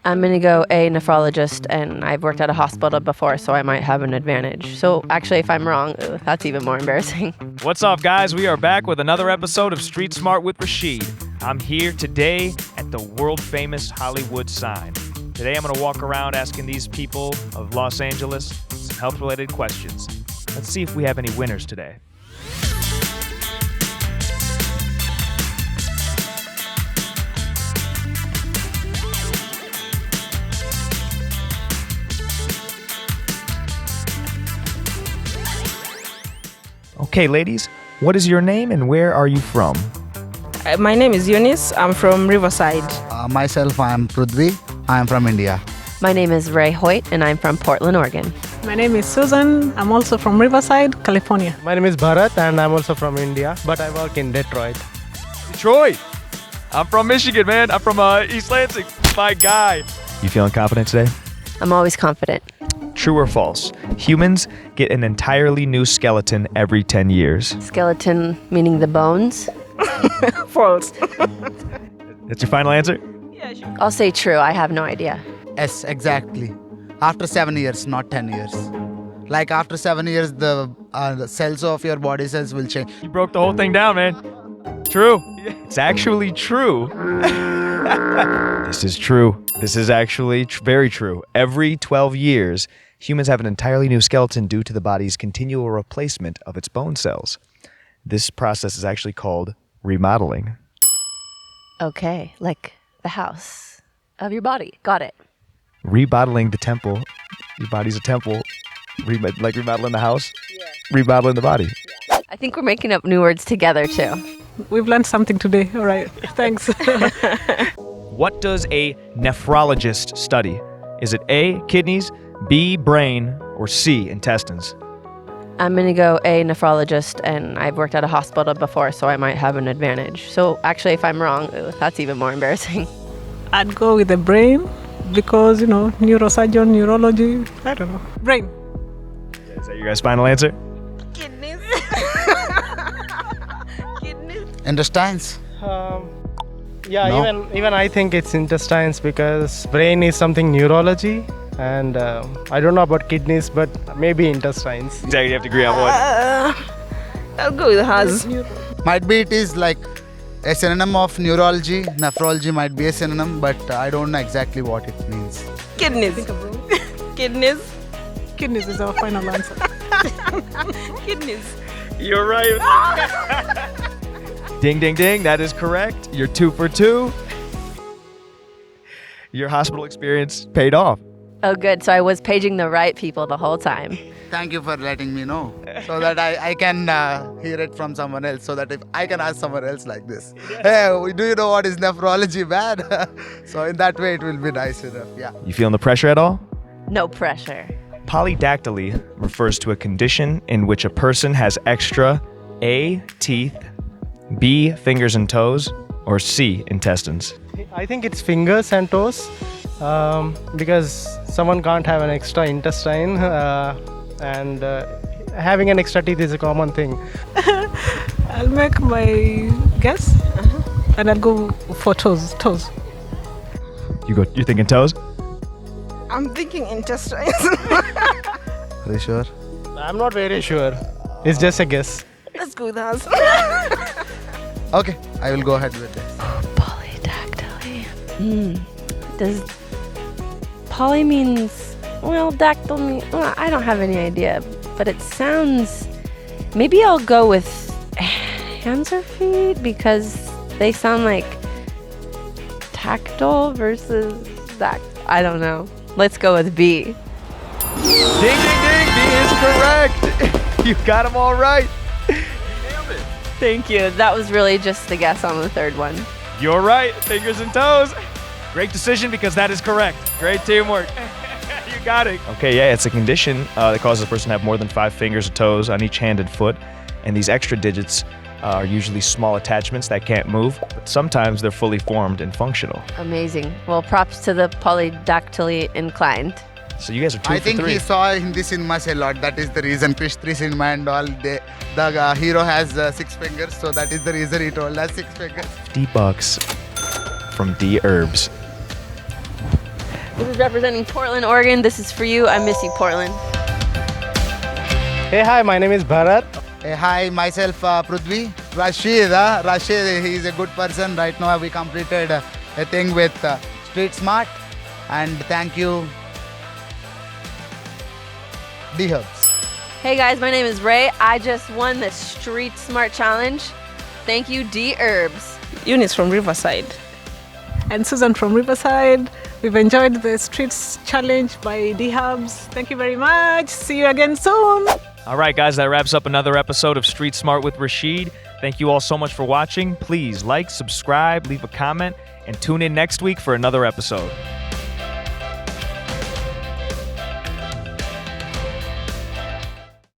I'm going to go a nephrologist, and I've worked at a hospital before, so I might have an advantage. So actually, if I'm wrong, that's even more embarrassing. What's up, guys? We are back with another episode of Street Smart with Rachid. I'm here today at the world-famous Hollywood sign. Today, I'm going to walk around asking these people of Los Angeles some health-related questions. Let's see if we have any winners today. Okay, ladies, what is your name and where are you from? My name is Eunice. I'm from Riverside. Myself, I am Prudvi. I am from India. My name is Ray Hoyt, and I'm from Portland, Oregon. My name is Susan. I'm also from Riverside, California. My name is Bharat and I'm also from India, but I work in Detroit. Detroit! I'm from Michigan, man. I'm from East Lansing. My guy. You feeling confident today? I'm always confident. True or false? Humans get an entirely new skeleton every 10 years. Skeleton meaning the bones? False. That's your final answer? Yeah, sure. I'll say true. I have no idea. Yes, exactly. After 7 years, not 10 years. Like after 7 years, the cells of your body cells will change. You broke the whole thing down, man. True. It's actually true. This is true. This is actually very true. Every 12 years, humans have an entirely new skeleton due to the body's continual replacement of its bone cells. This process is actually called remodeling. Okay, like the house of your body. Got it. Remodeling the temple. Your body's a temple. Like remodeling the house. Yeah. Remodeling the body. I think we're making up new words together, too. We've learned something today. All right. Thanks. What does a nephrologist study? Is it A, kidneys, B, brain, or C, intestines? I'm going to go a nephrologist, and I've worked at a hospital before, so I might have an advantage. So actually, if I'm wrong, that's even more embarrassing. I'd go with the brain because, neurosurgeon, neurology, I don't know. Brain. Is that your guys' final answer? Kidneys. Intestines? Yeah, No. even I think it's intestines because brain is something neurology, and I don't know about kidneys, but maybe intestines. Exactly, you have to agree on one. I'll go with Haz. Might be it is like a synonym of neurology. Nephrology might be a synonym, but I don't know exactly what it means. Kidneys. Kidneys. Kidneys is our final answer. Kidneys. You're right. Ding, ding, ding. That is correct. You're 2 for 2. Your hospital experience paid off. Oh, good. So I was paging the right people the whole time. Thank you for letting me know so that I can hear it from someone else, so that if I can ask someone else like this. Hey, do you know what is nephrology, man? So in that way, it will be nice enough. Yeah. You feeling the pressure at all? No pressure. Polydactyly refers to a condition in which a person has extra A, teeth, B, fingers and toes, or C, intestines. I think it's fingers and toes because someone can't have an extra intestine and having an extra teeth is a common thing. I'll make my guess and I'll go for toes. You're thinking toes? I'm thinking intestines. Are you sure? I'm not very sure. It's just a guess. Let's go with Haz. Okay, I will go ahead with this. Polydactyly. Does poly means, well, dactyl means, well, I don't have any idea, but it sounds, maybe I'll go with hands or feet because they sound like tactile versus I don't know. Let's go with B. Ding, ding, ding. B is correct. You got them all right. Thank you. That was really just the guess on the third one. You're right. Fingers and toes. Great decision because that is correct. Great teamwork. You got it. Okay, yeah, it's a condition that causes a person to have more than 5 fingers or toes on each hand and foot. And these extra digits are usually small attachments that can't move, but sometimes they're fully formed and functional. Amazing. Well, props to the polydactyly inclined. So you guys are 2 I for think 3. he saw Hindi cinemas a lot. That is the reason. Fish 3 cinema and all. The hero has 6 fingers, so that is the reason he told us 6 fingers. $50 from Dherbs. This is representing Portland, Oregon. This is for you. I miss you, Portland. Hey, hi, my name is Bharat. Hey, hi, myself Prudvi. Rachid, he is a good person. Right now we completed a thing with Street Smart. And thank you, Dherbs. Hey guys, my name is Ray. I just won the Street Smart Challenge. Thank you, Dherbs. Eunice from Riverside. And Susan from Riverside. We've enjoyed the Streets Challenge by Dherbs. Thank you very much. See you again soon. All right, guys, that wraps up another episode of Street Smart with Rachid. Thank you all so much for watching. Please like, subscribe, leave a comment, and tune in next week for another episode.